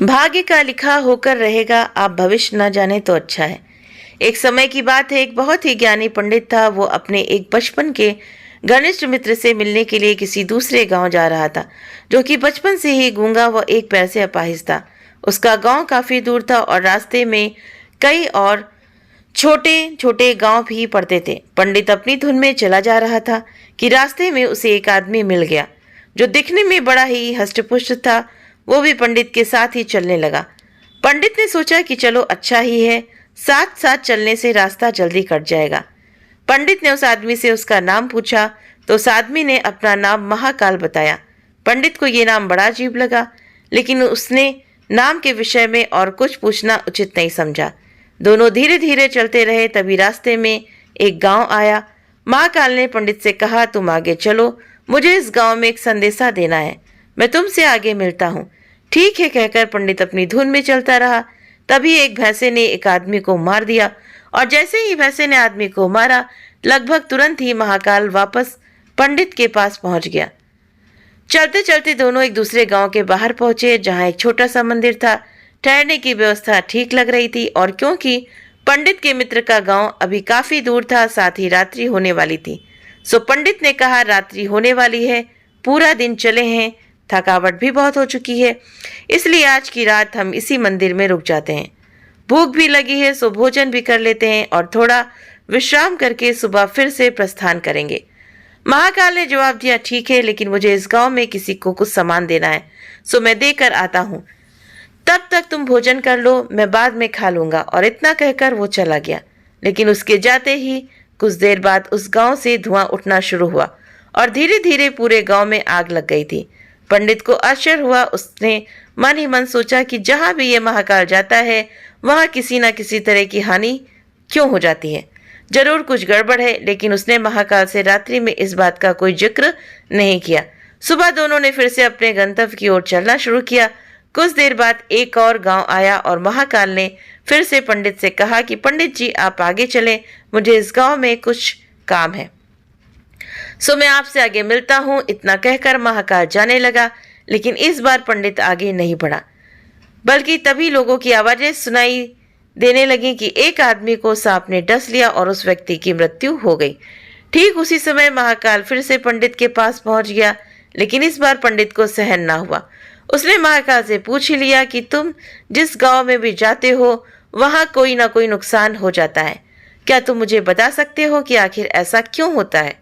भाग्य का लिखा होकर रहेगा, आप भविष्य न जाने तो अच्छा है। एक समय की बात है, एक बहुत ही ज्ञानी पंडित था। वो अपने एक बचपन के घनिष्ठ मित्र से मिलने के लिए किसी दूसरे गांव जा रहा था, जो कि बचपन से ही गूंगा व एक पैर से अपाहिज था। उसका गांव काफी दूर था और रास्ते में कई और छोटे छोटे गांव भी पड़ते थे। पंडित अपनी धुन में चला जा रहा था कि रास्ते में उसे एक आदमी मिल गया, जो दिखने में बड़ा ही हष्टपुष्ट था। वो भी पंडित के साथ ही चलने लगा। पंडित ने सोचा कि चलो अच्छा ही है, साथ साथ चलने से रास्ता जल्दी कट जाएगा। पंडित ने उस आदमी से उसका नाम पूछा तो उस आदमी ने अपना नाम महाकाल बताया। पंडित को ये नाम बड़ा अजीब लगा, लेकिन उसने नाम के विषय में और कुछ पूछना उचित नहीं समझा। दोनों धीरे धीरे चलते रहे। तभी रास्ते में एक गांव आया। महाकाल ने पंडित से कहा, तुम आगे चलो, मुझे इस गांव में एक संदेशा देना है, मैं तुमसे आगे मिलता हूँ। ठीक है कहकर पंडित अपनी धुन में चलता रहा। तभी एक भैंसे ने एक आदमी को मार दिया, और जैसे ही भैंसे ने आदमी को मारा, लगभग तुरंत ही महाकाल वापस पंडित के पास पहुंच गया। चलते चलते दोनों एक दूसरे गांव के बाहर पहुंचे, जहां एक छोटा सा मंदिर था। ठहरने की व्यवस्था ठीक लग रही थी, और क्योंकि पंडित के मित्र का गांव अभी काफी दूर था, साथ ही रात्रि होने वाली थी। सो पंडित ने कहा, रात्रि होने वाली है, पूरा दिन चले हैं, थकावट भी बहुत हो चुकी है, इसलिए आज की रात हम इसी मंदिर में रुक जाते हैं। भूख भी लगी है, सो भोजन भी कर लेते हैं और थोड़ा विश्राम करके सुबह फिर से प्रस्थान करेंगे। महाकाल ने जवाब दिया, ठीक है, लेकिन मुझे इस गांव में किसी को कुछ सामान देना है, सो मैं देकर आता हूँ। तब तक तुम भोजन कर लो, मैं बाद में खा लूंगा। और इतना कहकर वो चला गया। लेकिन उसके जाते ही कुछ देर बाद उस गांव से धुआं उठना शुरू हुआ और धीरे धीरे पूरे गांव में आग लग गई थी। पंडित को आश्चर्य हुआ। उसने मन ही मन सोचा कि जहां भी ये महाकाल जाता है, वहां किसी न किसी तरह की हानि क्यों हो जाती है, जरूर कुछ गड़बड़ है। लेकिन उसने महाकाल से रात्रि में इस बात का कोई जिक्र नहीं किया। सुबह दोनों ने फिर से अपने गंतव्य की ओर चलना शुरू किया। कुछ देर बाद एक और गांव आया और महाकाल ने फिर से पंडित से कहा कि पंडित जी, आप आगे चलें, मुझे इस गांव में कुछ काम है, सो मैं आपसे आगे मिलता हूँ। इतना कहकर महाकाल जाने लगा। लेकिन इस बार पंडित आगे नहीं बढ़ा, बल्कि तभी लोगों की आवाजें सुनाई देने लगी कि एक आदमी को सांप ने डस लिया और उस व्यक्ति की मृत्यु हो गई। ठीक उसी समय महाकाल फिर से पंडित के पास पहुंच गया, लेकिन इस बार पंडित को सहन ना हुआ। उसने महाकाल से पूछ ही लिया कि तुम जिस गांव में भी जाते हो, वहां कोई ना कोई नुकसान हो जाता है, क्या तुम मुझे बता सकते हो कि आखिर ऐसा क्यों होता है?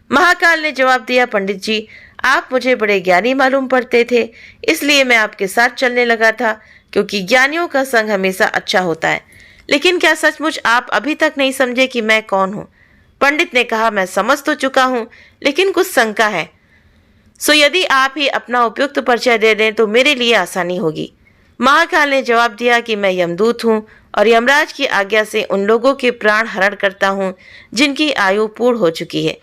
महाकाल ने जवाब दिया, पंडित जी, आप मुझे बड़े ज्ञानी मालूम पड़ते थे, इसलिए मैं आपके साथ चलने लगा था, क्योंकि ज्ञानियों का संग हमेशा अच्छा होता है। लेकिन क्या सचमुच आप अभी तक नहीं समझे कि मैं कौन हूँ? पंडित ने कहा, मैं समझ तो चुका हूँ, लेकिन कुछ शंका है, सो यदि आप ही अपना उपयुक्त परिचय दे दें तो मेरे लिए आसानी होगी। महाकाल ने जवाब दिया कि मैं यमदूत हूँ और यमराज की आज्ञा से उन लोगों के प्राण हरण करता हूँ जिनकी आयु पूर्ण हो चुकी है।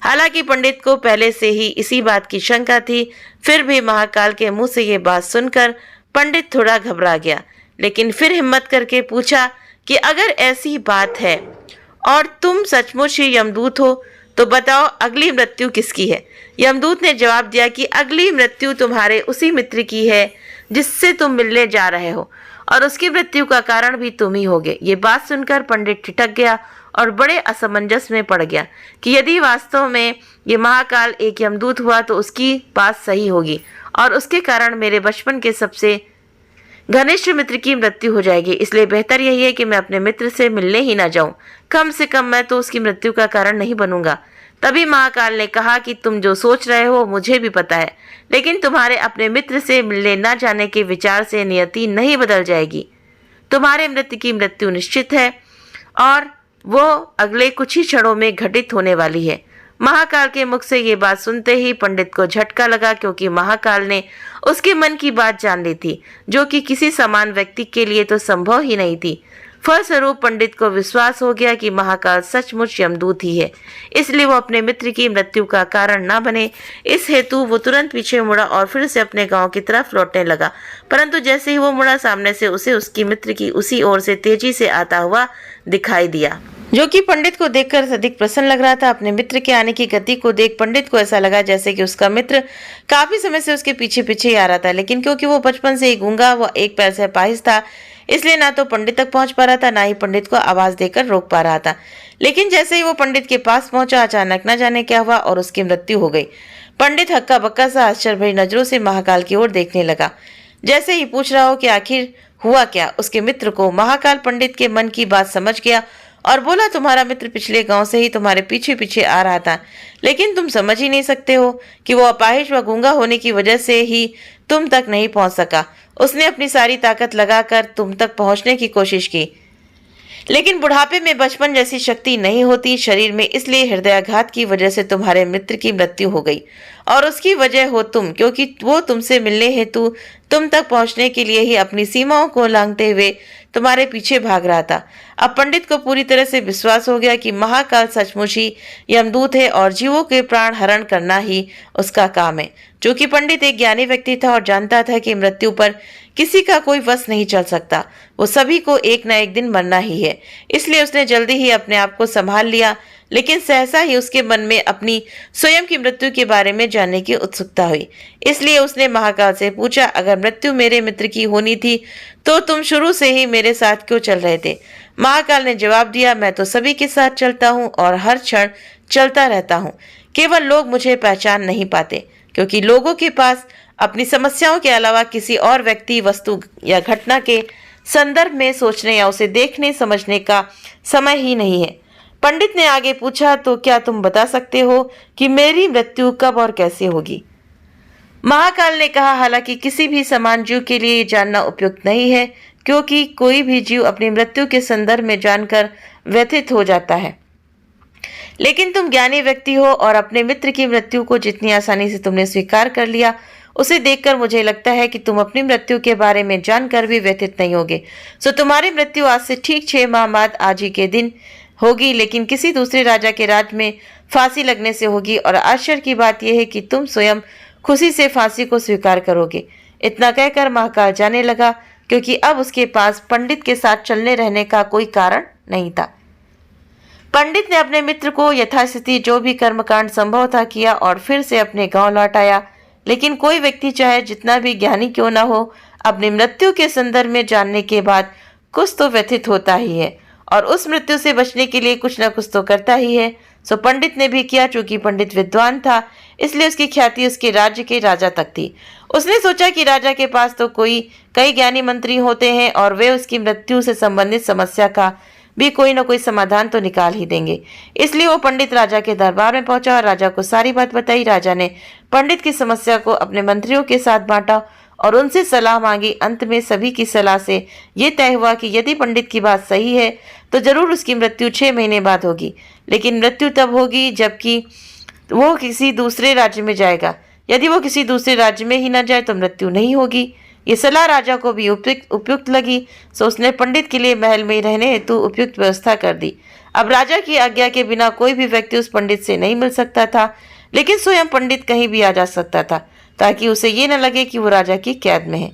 हालांकि पंडित को पहले से ही इसी बात की शंका थी, फिर भी महाकाल के मुंह से ये बात सुनकर पंडित थोड़ा घबरा गया। लेकिन फिर हिम्मत करके पूछा कि अगर ऐसी बात है और तुम सचमुच ही यमदूत हो, तो बताओ अगली मृत्यु किसकी है? यमदूत ने जवाब दिया कि अगली मृत्यु तुम्हारे उसी मित्र की है जिससे तुम मिलने जा रहे हो, और उसकी मृत्यु का कारण भी तुम ही होगे। ये बात सुनकर पंडित ठिठक गया और बड़े असमंजस में पड़ गया कि यदि वास्तव में ये महाकाल एक यमदूत हुआ तो उसकी बात सही होगी, और उसके कारण मेरे बचपन के सबसे घनिष्ठ मित्र की मृत्यु हो जाएगी। इसलिए बेहतर यही है कि मैं अपने मित्र से मिलने ही ना जाऊं, कम से कम मैं तो उसकी मृत्यु का कारण नहीं बनूंगा। तभी महाकाल ने कहा कि तुम जो सोच रहे हो मुझे भी पता है, लेकिन तुम्हारे अपने मित्र से मिलने न जाने के विचार से नियति नहीं बदल जाएगी। तुम्हारे मित्र की मृत्यु निश्चित है और वो अगले कुछ ही क्षणों में घटित होने वाली है। महाकाल के मुख से ये बात सुनते ही पंडित को झटका लगा, क्योंकि महाकाल ने उसके मन की बात जान ली थी, जो कि किसी समान व्यक्ति के लिए तो संभव ही नहीं थी। फलस्वरूप पंडित को विश्वास हो गया कि महाकाल सचमुच यमदूत ही है, इसलिए वो अपने मित्र की मृत्यु का कारण न बने, इस हेतु वो तुरंत पीछे मुड़ा और फिर से अपने गांव की तरफ लौटने लगा। परंतु जैसे ही वो मुड़ा, सामने से उसे उसकी मित्र की उसी ओर से तेजी से आता हुआ दिखाई दिया। जो कि पंडित को देखकर अधिक प्रसन्न लग रहा था। अपने मित्र के आने की गति को देख पंडित को ऐसा लगा जैसे कि उसका मित्र काफी समय से उसके पीछे पीछे ही आ रहा था, लेकिन क्योंकि वो बचपन से ही गूंगा व एक पैर से अपाहिज था, इसलिए ना तो पंडित तक पहुंच पा रहा था, ना ही पंडित को आवाज देकर रोक पा रहा था। लेकिन जैसे ही वो पंडित के पास पहुंचा, अचानक न जाने क्या हुआ और उसकी मृत्यु हो गई। पंडित हक्का बक्का सा आश्चर्य भरी नजरों से महाकाल की ओर देखने लगा, जैसे ही पूछ रहा हो कि आखिर हुआ क्या। उसके मित्र को महाकाल पंडित के मन की बात समझ गया और बोला, तुम्हारा मित्र पिछले गांव से ही तुम्हारे पीछे पीछे आ रहा था, लेकिन तुम समझ ही नहीं सकते हो कि वो अपाहिज व गूंगा होने की वजह से ही तुम तक नहीं पहुंच सका। उसने अपनी सारी ताकत लगाकर तुम तक पहुंचने की कोशिश की, लेकिन बुढ़ापे में बचपन जैसी शक्ति नहीं होती शरीर में, इसलिए हृदयाघात की वजह से तुम्हारे मित्र की मृत्यु हो गई और उसकी वजह हो तुम, क्योंकि वो तुमसे मिलने हेतु तुम तक पहुंचने के लिए ही अपनी सीमाओं को लांघते हुए तुम्हारे पीछे भाग रहा था। अब पंडित को पूरी तरह से विश्वास हो गया कि महाकाल सचमुच ही यमदूत है और जीवों के प्राण हरण करना ही उसका काम है। चूंकि पंडित एक ज्ञानी व्यक्ति था और जानता था कि मृत्यु पर किसी का कोई वश नहीं चल सकता, वो सभी को एक न एक दिन मरना ही है, इसलिए उसने जल्दी ही अपने आप को संभाल लिया। लेकिन सहसा ही उसके मन में अपनी स्वयं की मृत्यु के बारे में जानने की उत्सुकता हुई, इसलिए उसने महाकाल से पूछा, अगर मृत्यु मेरे मित्र की होनी थी तो तुम शुरू से ही मेरे साथ क्यों चल रहे थे। महाकाल ने जवाब दिया, मैं तो सभी के साथ चलता हूँ और हर क्षण चलता रहता हूँ, केवल लोग मुझे पहचान नहीं पाते, क्योंकि लोगों के पास अपनी समस्याओं के अलावा किसी और व्यक्ति, वस्तु या घटना के संदर्भ में सोचने या उसे देखने समझने का समय ही नहीं है। पंडित ने आगे पूछा, तो क्या तुम बता सकते हो कि मेरी मृत्यु कब और कैसे होगी। महाकाल ने कहा, हालांकि किसी भी समान जीव के लिए ये जानना उपयुक्त नहीं है, क्योंकि कोई भी जीव अपनी मृत्यु के संदर्भ में जानकर व्यथित हो जाता है, लेकिन तुम ज्ञानी व्यक्ति हो और अपने मित्र की मृत्यु को जितनी आसानी से तुमने स्वीकार कर लिया, उसे देखकर मुझे लगता है कि तुम अपनी मृत्यु के बारे में जानकर भी व्यथित नहीं होगे। सो तुम्हारी मृत्यु आज से ठीक 6 माह बाद आज ही के दिन होगी, लेकिन किसी दूसरे राजा के राज में फांसी लगने से होगी, और आश्चर्य की बात यह है कि तुम स्वयं खुशी से फांसी को स्वीकार करोगे। इतना कहकर महाकाल जाने लगा, क्योंकि अब उसके पास पंडित के साथ चलने रहने का कोई कारण नहीं था। पंडित ने अपने मित्र को यथास्थिति जो भी कर्मकांड संभव था किया और फिर से अपने गांव लौट आया, लेकिन कोई व्यक्ति चाहे जितना भी ज्ञानी क्यों न हो, अपनी मृत्यु के संदर्भ में जानने के बाद कुछ तो व्यथित होता ही है और उस मृत्यु से बचने के लिए कुछ न कुछ तो करता ही है। सो पंडित ने भी किया। चूंकि पंडित विद्वान था, इसलिए उसकी ख्याति उसके राज्य के राजा तक थी। उसने सोचा कि राजा के पास तो कई ज्ञानी मंत्री होते हैं और वे उसकी मृत्यु से संबंधित समस्या का भी कोई न कोई समाधान तो निकाल ही देंगे। इसलिए वो पंडित राजा के दरबार में पहुंचा और राजा को सारी बात बताई। राजा ने पंडित की समस्या को अपने मंत्रियों के साथ बांटा और उनसे सलाह मांगी। अंत में सभी की सलाह से ये तय हुआ कि यदि पंडित की बात सही है तो जरूर उसकी मृत्यु 6 महीने बाद होगी, लेकिन मृत्यु तब होगी जबकि वो किसी दूसरे राज्य में जाएगा। यदि वो किसी दूसरे राज्य में ही न जाए तो मृत्यु नहीं होगी। ये सलाह राजा को भी उपयुक्त लगी, सो उसने पंडित के लिए महल में रहने हेतु उपयुक्त व्यवस्था कर दी। अब राजा की आज्ञा के बिना कोई भी व्यक्ति उस पंडित से नहीं मिल सकता था, लेकिन स्वयं पंडित कहीं भी आ जा सकता था, ताकि उसे ये न लगे कि वो राजा की कैद में है।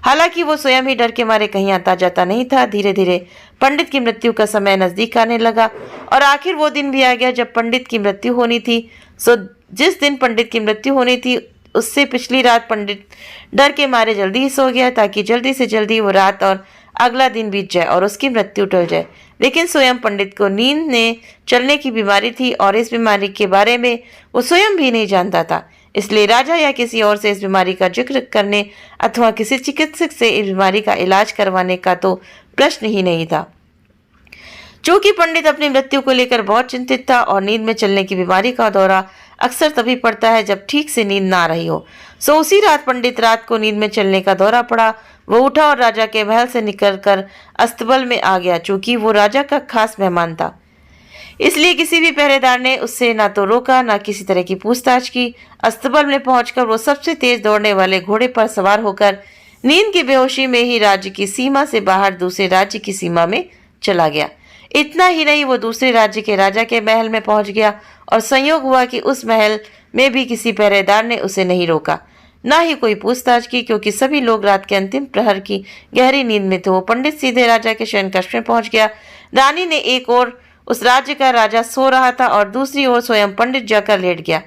हालांकि वो स्वयं ही डर के मारे कहीं आता जाता नहीं था। धीरे धीरे पंडित की मृत्यु का समय नजदीक आने लगा और आखिर वो दिन भी आ गया जब पंडित की मृत्यु होनी थी। सो जिस दिन पंडित की मृत्यु होनी थी उससे पिछली रात पंडित डर के मारे जल्दी ही सो गया, ताकि जल्दी से जल्दी वो रात और अगला दिन बीत जाए और उसकी मृत्यु टल जाए। लेकिन स्वयं पंडित को नींद ने चलने की बीमारी थी और इस बीमारी के बारे में वो स्वयं भी नहीं जानता था, इसलिए राजा या किसी और से इस बीमारी का जिक्र करने अथवा किसी चिकित्सक से इस बीमारी का इलाज करवाने का तो प्रश्न ही नहीं था। चूंकि पंडित अपनी मृत्यु को लेकर बहुत चिंतित था और नींद में चलने की बीमारी का दौरा अक्सर तभी पड़ता है जब ठीक से नींद ना रही हो। सो उसी रात पंडित रात को नींद में चलने का दौरा पड़ा। वो उठा और राजा के महल से निकलकर अस्तबल में आ गया। चूंकि वो राजा का खास मेहमान था, इसलिए किसी भी पहरेदार ने उससे ना तो रोका ना किसी तरह की पूछताछ की। अस्तबल में पहुंचकर वो सबसे तेज दौड़ने वाले घोड़े पर सवार होकर नींद की बेहोशी में ही राज्य की सीमा से बाहर दूसरे राज्य की सीमा में चला गया। इतना ही नहीं, वो दूसरे राज्य के राजा के महल में पहुंच गया और संयोग हुआ कि उस महल में भी किसी पहरेदार ने उसे नहीं रोका, ना ही कोई पूछताछ की, क्योंकि सभी लोग रात के अंतिम प्रहर की गहरी नींद में थे। वो पंडित सीधे राजा के शयन कक्ष में पहुंच गया। रानी ने एक और उस राज्य का राजा सो रहा था और दूसरी ओर स्वयं पंडित जाकर लेट गया।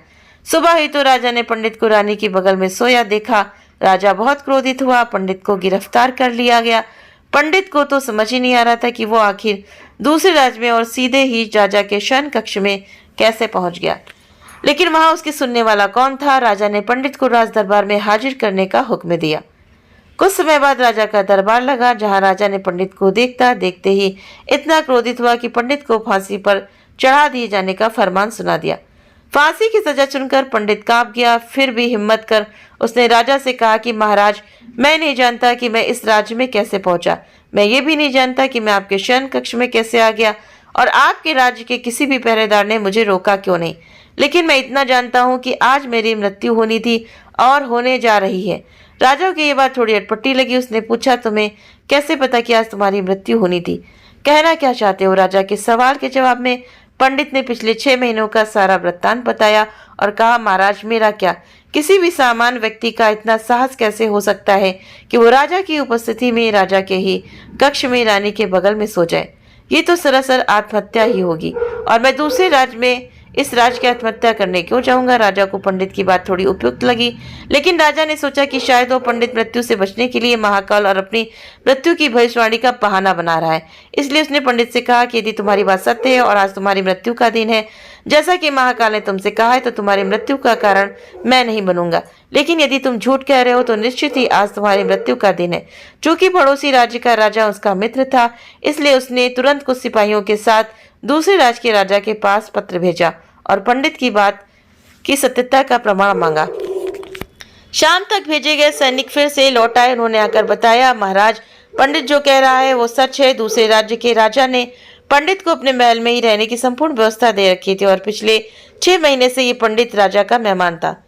सुबह हुई तो राजा ने पंडित को रानी के बगल में सोया देखा। राजा बहुत क्रोधित हुआ, पंडित को गिरफ्तार कर लिया गया। पंडित को तो समझ ही नहीं आ रहा था कि वो आखिर दूसरे राज्य में और सीधे ही राजा के शयन कक्ष में कैसे पहुंच गया। लेकिन वहां उसके सुनने वाला कौन था? राजा ने पंडित को राज दरबार में हाजिर करने का हुक्म दिया। कुछ समय बाद राजा का दरबार लगा, जहां राजा ने पंडित को देखते ही इतना क्रोधित हुआ कि पंडित को फांसी पर चढ़ा दिए जाने का फरमान सुना दिया। फांसी की सजा सुनकर पंडित कांप गया। फिर भी हिम्मत कर उसने राजा से कहा कि महाराज, मैं नहीं जानता कि मैं इस राज्य में कैसे पहुंचा। मैं ये भी नहीं जानता कि मैं आपके शयन कक्ष में कैसे आ गया और आपके राज्य के किसी भी पहरेदार ने मुझे रोका क्यों नहीं। लेकिन मैं इतना जानता हूँ कि आज मेरी मृत्यु होनी थी और होने जा रही है। राजा को ये बात थोड़ी अटपटी लगी। उसने पूछा, तुम्हें कैसे पता कि आज तुम्हारी मृत्यु होनी थी? कहना क्या चाहते हो? राजा के सवाल के जवाब में पंडित ने पिछले 6 महीनों का सारा वृत्तांत बताया और कहा, महाराज, मेरा क्या, किसी भी सामान्य व्यक्ति का इतना साहस कैसे हो सकता है कि वो राजा की उपस्थिति में राजा के ही कक्ष में रानी के बगल में सो जाए? ये तो सरासर आत्महत्या ही होगी और मैं दूसरे राज्य में इस राज्य की आत्महत्या करने क्यों जाऊंगा? राजा को पंडित की बात थोड़ी उपयुक्त लगी, लेकिन राजा ने सोचा कि शायद वो पंडित मृत्यु से बचने के लिए महाकाल और अपनी मृत्यु की भविष्यवाणी का बहाना बना रहा है। इसलिए उसने पंडित से कहा कि यदि तुम्हारी बात सत्य है और आज तुम्हारी मृत्यु का दिन है, जैसा कि महाकाल ने तुमसे कहा है, तो तुम्हारी मृत्यु का कारण मैं नहीं बनूंगा। लेकिन यदि तुम झूठ कह रहे हो तो निश्चित ही आज तुम्हारी मृत्यु का दिन है। चूंकि पड़ोसी राज्य का राजा उसका मित्र था, इसलिए उसने तुरंत कुछ सिपाहियों के साथ दूसरे राज्य के राजा के पास पत्र भेजा और पंडित की बात की सत्यता का प्रमाण मांगा। शाम तक भेजे गए सैनिक फिर से लौट आए। उन्होंने आकर बताया, महाराज, पंडित जो कह रहा है वो सच है। दूसरे राज्य के राजा ने पंडित को अपने महल में ही रहने की संपूर्ण व्यवस्था दे रखी थी और पिछले 6 महीने से ये पंडित राजा का मेहमान था।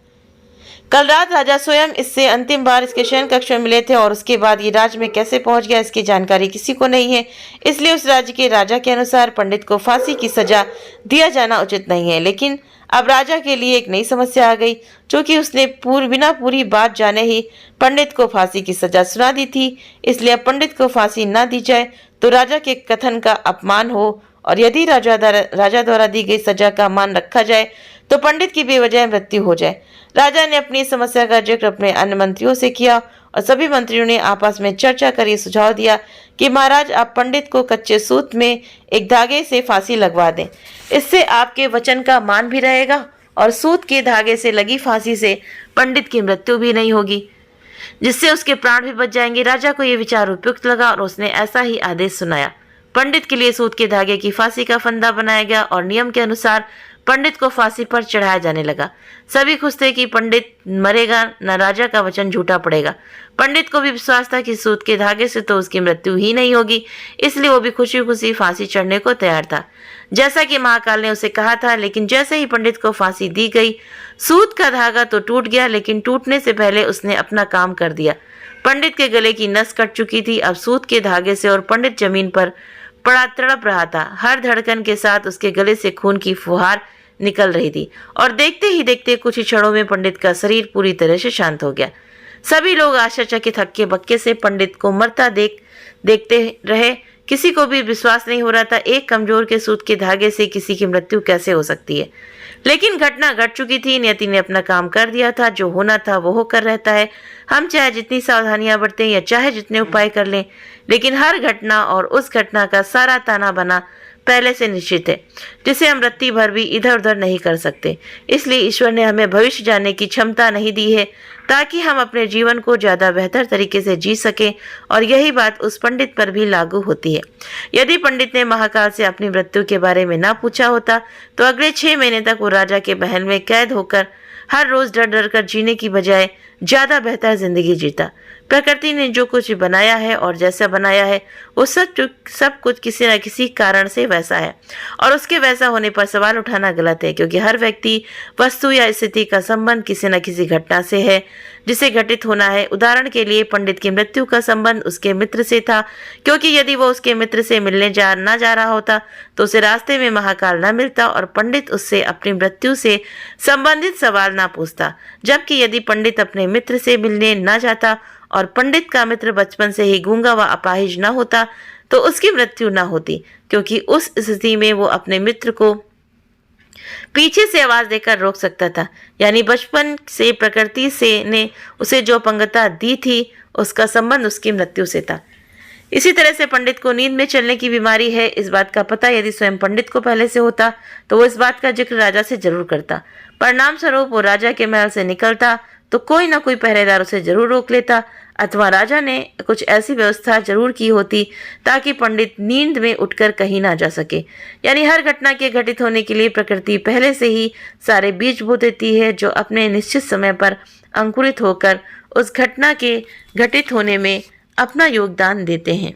कल रात राजा स्वयं इससे अंतिम बार इसके शयन कक्ष में मिले थे और उसके बाद ये राज्य में कैसे पहुंच गया इसकी जानकारी किसी को नहीं है। इसलिए उस राज्य के राजा के अनुसार पंडित को फांसी की सजा दिया जाना उचित नहीं है। लेकिन अब राजा के लिए एक नई समस्या आ गई, क्योंकि उसने बिना पूरी बात जाने ही पंडित को फांसी की सजा सुना दी थी। इसलिए अब पंडित को फांसी न दी जाए तो राजा के कथन का अपमान हो, और यदि राजा द्वारा दी गई सजा का मान रखा जाए तो पंडित की बेवजह मृत्यु हो जाए। राजा ने अपनी समस्या का जिक्र अपने अन्य मंत्रियों से किया और सभी मंत्रियों ने आपस में चर्चा कर ये सुझाव दिया कि महाराज, आप पंडित को कच्चे सूत में एक धागे से फांसी लगवा दें। इससे आपके वचन का मान भी रहेगा और सूत के धागे से लगी फांसी से पंडित की मृत्यु भी नहीं होगी, जिससे उसके प्राण भी बच जाएंगे। राजा को यह विचार उपयुक्त लगा और उसने ऐसा ही आदेश सुनाया। पंडित के लिए सूत के धागे की फांसी का फंदा बनाया गया और नियम के अनुसार पंडित को फांसी पर चढ़ाया जाने लगा। सभी खुश थे कि पंडित मरेगा, न राजा का वचन झूठा पड़ेगा। पंडित को भी विश्वास था कि सूत के धागे से तो उसकी मृत्यु ही नहीं होगी, इसलिए वो भी खुशी खुशी फांसी चढ़ने को तैयार था, जैसा कि महाकाल ने उसे कहा था। लेकिन जैसे ही पंडित को फांसी दी गई, सूत का धागा तो टूट गया, लेकिन टूटने से पहले उसने अपना काम कर दिया। पंडित के गले की नस कट चुकी थी अब सूत के धागे से, और पंडित जमीन पर पड़ा तड़प रहा था। हर धड़कन के साथ उसके गले से खून की फुहार निकल रही थी और देखते ही देखते कुछ ही क्षणों में पंडित का शरीर पूरी तरह से शांत हो गया। सभी लोग आश्चर्यचकित हक्के बक्के से पंडित को मरता देखते रहे। किसी को भी विश्वास नहीं हो रहा था एक कमजोर के सूत के धागे से किसी की मृत्यु कैसे हो सकती है। लेकिन घटना घट चुकी थी। नियति ने अपना काम कर दिया था। जो होना था वो होकर रहता है। हम चाहे जितनी सावधानियां बरतें या चाहे जितने उपाय कर लें, लेकिन हर घटना और उस घटना का सारा ताना बना पहले से निश्चित है, जिसे हम रत्ती भर भी इधर उधर नहीं कर सकते। इसलिए ईश्वर ने हमें भविष्य जानने की क्षमता नहीं दी है, ताकि हम अपने जीवन को ज्यादा बेहतर तरीके से जी सकें। और यही बात उस पंडित पर भी लागू होती है। यदि पंडित ने महाकाल से अपनी मृत्यु के बारे में ना पूछा होता तो अगले 6 महीने तक वो राजा के महल में कैद होकर हर रोज डर डर कर जीने की बजाय ज्यादा बेहतर जिंदगी जीता। प्रकृति ने जो कुछ बनाया है और जैसा बनाया है वो सब कुछ किसी न किसी कारण से वैसा है, और उसके वैसा होने पर सवाल उठाना गलत है, क्योंकि हर व्यक्ति, वस्तु या स्थिति का संबंध किसी न किसी घटना से है जिसे घटित होना है। उदाहरण के लिए पंडित की मृत्यु का संबंध उसके मित्र से था, क्योंकि यदि वो उसके मित्र से मिलने ना जा रहा होता तो उसे रास्ते में महाकाल न मिलता और पंडित उससे अपनी मृत्यु से संबंधित सवाल ना पूछता। जबकि यदि पंडित अपने मित्र से मिलने न जाता और पंडित का मित्र बचपन से ही गूंगा व अपाहिज न होता तो उसकी मृत्यु न होती, क्योंकि उस स्थिति में वो अपने मित्र को पीछे से आवाज देकर रोक सकता था। यानी बचपन से प्रकृति से ने उसे जो अपंगता दी थी, उसका संबंध उसकी मृत्यु से था। इसी तरह से पंडित को नींद में चलने की बीमारी है, इस बात का पता यदि स्वयं पंडित को पहले से होता तो वो इस बात का जिक्र राजा से जरूर करता। परिणाम स्वरूप वो राजा के महल से निकलता तो कोई ना कोई पहरेदार उसे जरूर रोक लेता, अथवा राजा ने कुछ ऐसी व्यवस्था जरूर की होती ताकि पंडित नींद में उठकर कहीं ना जा सके। यानी हर घटना के घटित होने के लिए प्रकृति पहले से ही सारे बीज बो देती है, जो अपने निश्चित समय पर अंकुरित होकर उस घटना के घटित होने में अपना योगदान देते हैं।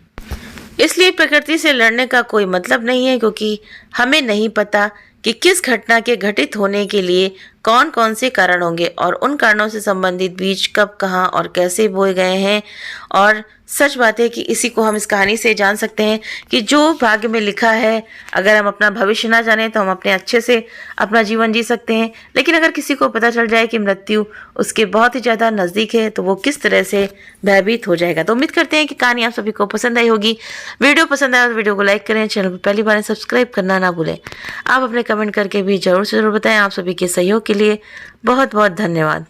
इसलिए प्रकृति से लड़ने का कोई मतलब नहीं है, क्योंकि हमें नहीं पता कि किस घटना के घटित होने के लिए कौन कौन से कारण होंगे और उन कारणों से संबंधित बीज कब, कहाँ और कैसे बोए गए हैं। और सच बात है कि इसी को हम इस कहानी से जान सकते हैं कि जो भाग्य में लिखा है, अगर हम अपना भविष्य ना जाने तो हम अपने अच्छे से अपना जीवन जी सकते हैं, लेकिन अगर किसी को पता चल जाए कि मृत्यु उसके बहुत ही ज़्यादा नज़दीक है तो वो किस तरह से भयभीत हो जाएगा। तो उम्मीद करते हैं कि कहानी आप सभी को पसंद आई होगी। वीडियो पसंद आया तो वीडियो को लाइक करें, चैनल पर पहली बार सब्सक्राइब करना ना भूलें। आप अपने कमेंट करके भी जरूर से ज़रूर बताएं। आप सभी के सहयोग के लिए बहुत बहुत धन्यवाद।